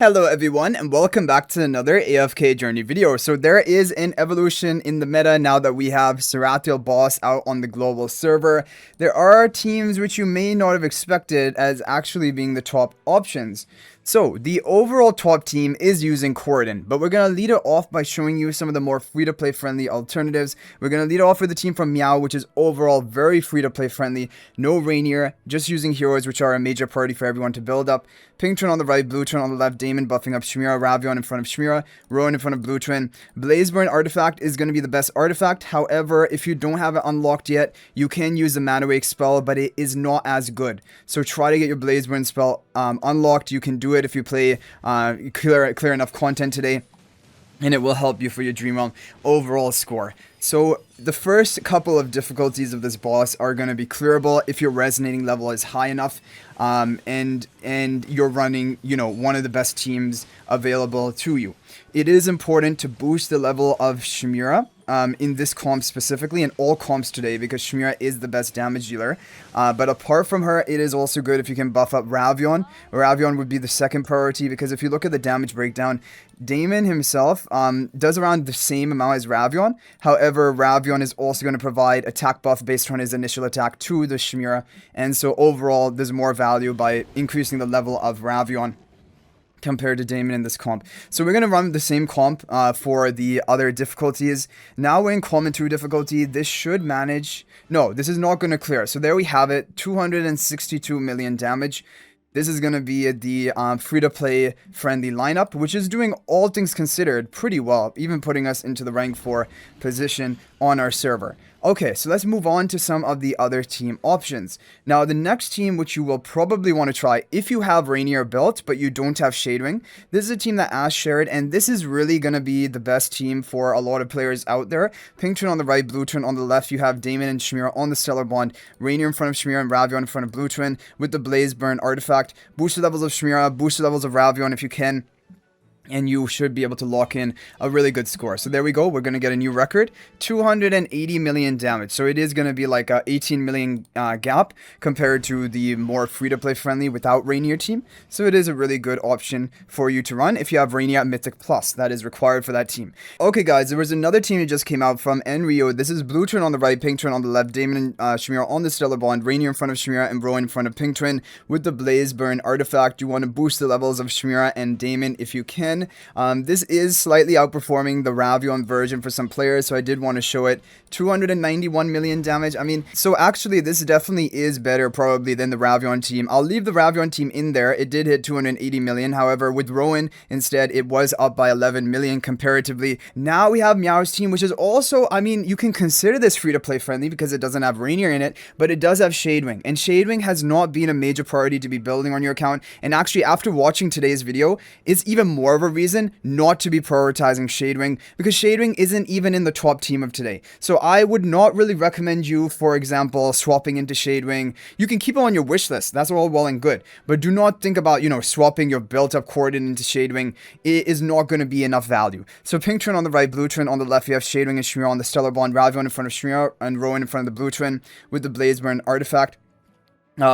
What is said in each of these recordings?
Hello everyone and welcome back to another AFK journey video. So there is an evolution in the meta now that we have Sarethiel boss out on the global server. There are teams which you may not have expected as actually being the top options. So the overall top team is using Kordan, but we're going to lead it off by showing you some of the more free-to-play friendly alternatives. We're going to lead off with the team from Meow, which is overall very free-to-play friendly. No Rainier, just using heroes, which are a major priority for everyone to build up. Pink Twin on the right, Blue Twin on the left, Damon buffing up Shmira, Ravion in front of Shmira, Rowan in front of Blue Twin. Blazeburn artifact is going to be the best artifact. However, if you don't have it unlocked yet, you can use the Manawake spell, but it is not as good. So try to get your Blazeburn spell unlocked. You can do it if you play clear enough content today, and it will help you for your Dream Realm overall score. So the first couple of difficulties of this boss are going to be clearable if your resonating level is high enough, and you're running, one of the best teams available to you. It is important to boost the level of Shmira in this comp specifically, and all comps today, because Shmira is the best damage dealer. But apart from her, it is also good if you can buff up Ravion. Ravion would be the second priority, because if you look at the damage breakdown, Damon himself does around the same amount as Ravion. However, Ravion is also going to provide attack buff based on his initial attack to the Shmira, and so overall there's more value by increasing the level of Ravion compared to Damon in this comp. So we're going to run the same comp for the other difficulties. Now we're in common 2 difficulty. This should manage. No, this is not going to clear. So there we have it, 262 million damage. This is going to be the free-to-play friendly lineup, which is doing, all things considered, pretty well, even putting us into the rank 4 position on our server. Okay, so let's move on to some of the other team options. Now, the next team, which you will probably want to try if you have Rainier built, but you don't have Shadewing, this is a team that Ash shared, and this is really going to be the best team for a lot of players out there. Pink Twin on the right, Blue Twin on the left. You have Damon and Shmira on the Stellar Bond, Rainier in front of Shmira and Ravion in front of Blue Twin with the Blazeburn artifact. Boost the levels of Shmira, boost the levels of Ravion if you can, and you should be able to lock in a really good score. So there we go. We're going to get a new record, 280 million damage. So it is going to be like a 18 million gap compared to the more free-to-play friendly without Rainier team. So it is a really good option for you to run if you have Rainier at Mythic Plus. That is required for that team. Okay, guys, there was another team that just came out from Enrio. This is Blue Twin on the right, Pink Twin on the left, Damon and Shmira on the Stellar Bond, Rainier in front of Shmira and Rowan in front of Pink Twin with the Blazeburn artifact. You want to boost the levels of Shmira and Damon if you can. This is slightly outperforming the Ravion version for some players, so I did want to show it. 291 million damage. I mean, so actually this definitely is better probably than the Ravion team. I'll leave the Ravion team in there. It did hit 280 million. However, with Rowan instead, it was up by 11 million comparatively. Now we have Meow's team, which is also, I mean, you can consider this free-to-play friendly because it doesn't have Rainier in it, but it does have Shadewing, and Shadewing has not been a major priority to be building on your account. And actually, after watching today's video, it's even more of a reason not to be prioritizing Shadewing, because Shadewing isn't even in the top team of today. So I would not really recommend you, for example, swapping into Shadewing. You can keep it on your wish list. That's all well and good. But do not think about, swapping your built-up Kordan into Shadewing. It is not going to be enough value. So Pink Twin on the right, Blue Twin on the left. You have Shadewing and Shmira on the Stellar Bond, Ravion in front of Shmira and Rowan in front of the Blue Twin with the Blazeburn artifact.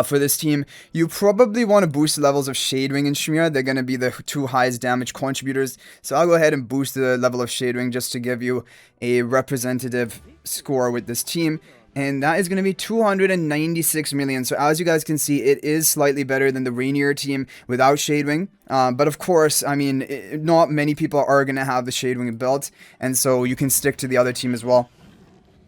For this team, you probably want to boost the levels of Shadewing and Shmira. They're going to be the 2 highest damage contributors. So I'll go ahead and boost the level of Shadewing just to give you a representative score with this team. And that is going to be 296 million. So as you guys can see, it is slightly better than the Rainier team without Shadewing. But of course, I mean, not many people are going to have the Shadewing built. And so you can stick to the other team as well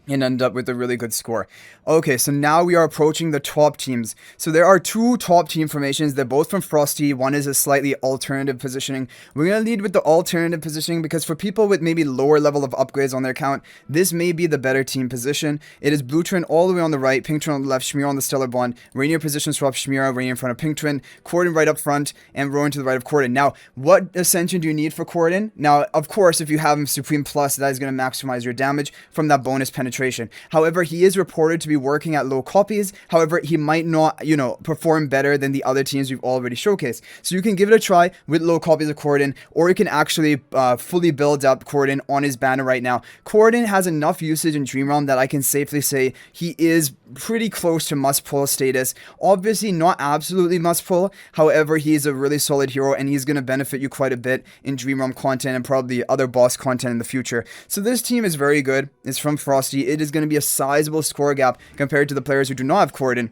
and end up with a really good score. Okay, so now we are approaching the top teams. So there are 2 top team formations. They're both from Frosty. One is a slightly alternative positioning. We're going to lead with the alternative positioning because for people with maybe lower level of upgrades on their account, this may be the better team position. It is Blue Twin all the way on the right, Pink Twin on the left, Shmira on the Stellar Bond, Rainier position swap Shmira, Rainier in front of Pink Twin, Kordan right up front, and Rowan to the right of Kordan. Now, what ascension do you need for Kordan? Now, of course, if you have him Supreme Plus, that is going to maximize your damage from that bonus penetration concentration. However, he is reported to be working at low copies. However, he might not, perform better than the other teams we've already showcased. So you can give it a try with low copies of Kordan, or you can actually fully build up Kordan on his banner right now. Kordan has enough usage in Dream Realm that I can safely say he is pretty close to must pull status. Obviously not absolutely must pull. However, he is a really solid hero and he's going to benefit you quite a bit in Dream Realm content and probably other boss content in the future. So this team is very good. It's from Frosty. It is going to be a sizable score gap compared to the players who do not have Kordan.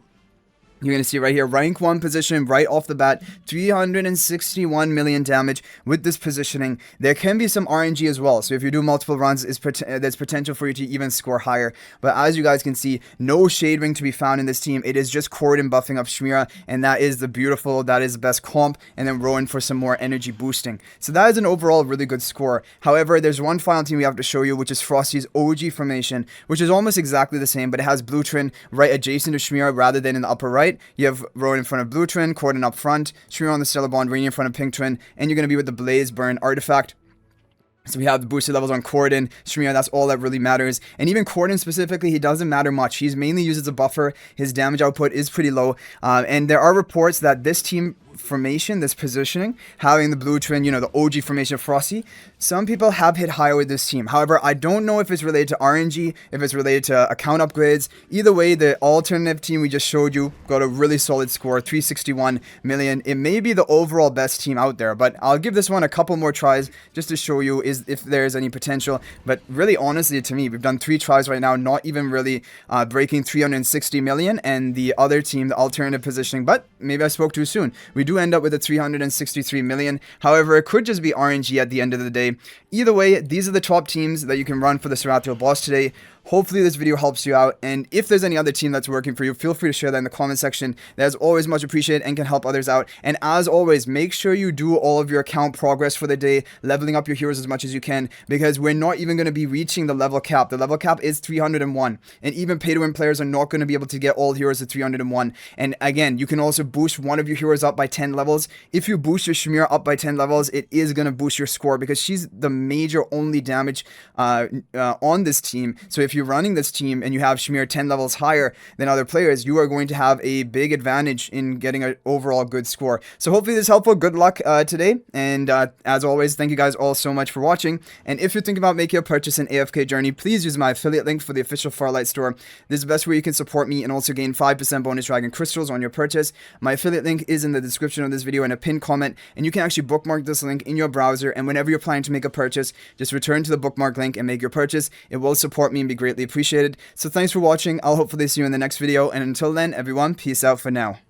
You're going to see right here, rank 1 position right off the bat, 361 million damage with this positioning. There can be some RNG as well, so if you do multiple runs, there's potential for you to even score higher. But as you guys can see, no Shadewing to be found in this team. It is just Kordan buffing up Shmira, and that is the best comp, and then Rowan for some more energy boosting. So that is an overall really good score. However, there's one final team we have to show you, which is Frosty's OG formation, which is almost exactly the same, but it has Blue Trin right adjacent to Shmira rather than in the upper right. You have Rowan in front of Blue Trin, Kordan up front, Shmira on the Stellar Bond, Rainy in front of Pink Trin, and you're going to be with the Blaze Burn artifact. So we have the boosted levels on Kordan, Shmira, that's all that really matters. And even Kordan specifically, he doesn't matter much. He's mainly used as a buffer. His damage output is pretty low. And there are reports that this team formation, this positioning, having the Blue Trin, the OG formation of Frosty, some people have hit higher with this team. However, I don't know if it's related to RNG, if it's related to account upgrades. Either way, the alternative team we just showed you got a really solid score, 361 million. It may be the overall best team out there, but I'll give this one a couple more tries just to show you if there's any potential. But really, honestly, to me, we've done 3 tries right now, not even really breaking 360 million, and the other team, the alternative positioning, but maybe I spoke too soon. We do end up with a 363 million. However, it could just be RNG at the end of the day. Either way, these are the top teams that you can run for the Sarethiel boss today. Hopefully this video helps you out, and if there's any other team that's working for you, feel free to share that in the comment section. That is always much appreciated and can help others out. And as always, make sure you do all of your account progress for the day, leveling up your heroes as much as you can, because we're not even going to be reaching the level cap. The level cap is 301, and even pay-to-win players are not going to be able to get all heroes to 301. And again, you can also boost one of your heroes up by 10 levels. If you boost your Shmira up by 10 levels, it is going to boost your score, because she's the major only damage on this team. So if you're running this team and you have Shmira 10 levels higher than other players, you are going to have a big advantage in getting an overall good score. So hopefully this is helpful. Good luck today, and as always, thank you guys all so much for watching. And if you're thinking about making a purchase in AFK Journey, please use my affiliate link for the official Farlight store. This is the best way you can support me and also gain 5% bonus dragon crystals on your purchase. My affiliate link is in the description of this video and a pinned comment, and you can actually bookmark this link in your browser, and whenever you're planning to make a purchase, just return to the bookmark link and make your purchase. It will support me and be greatly appreciated. So thanks for watching. I'll hopefully see you in the next video, and until then, everyone, peace out for now.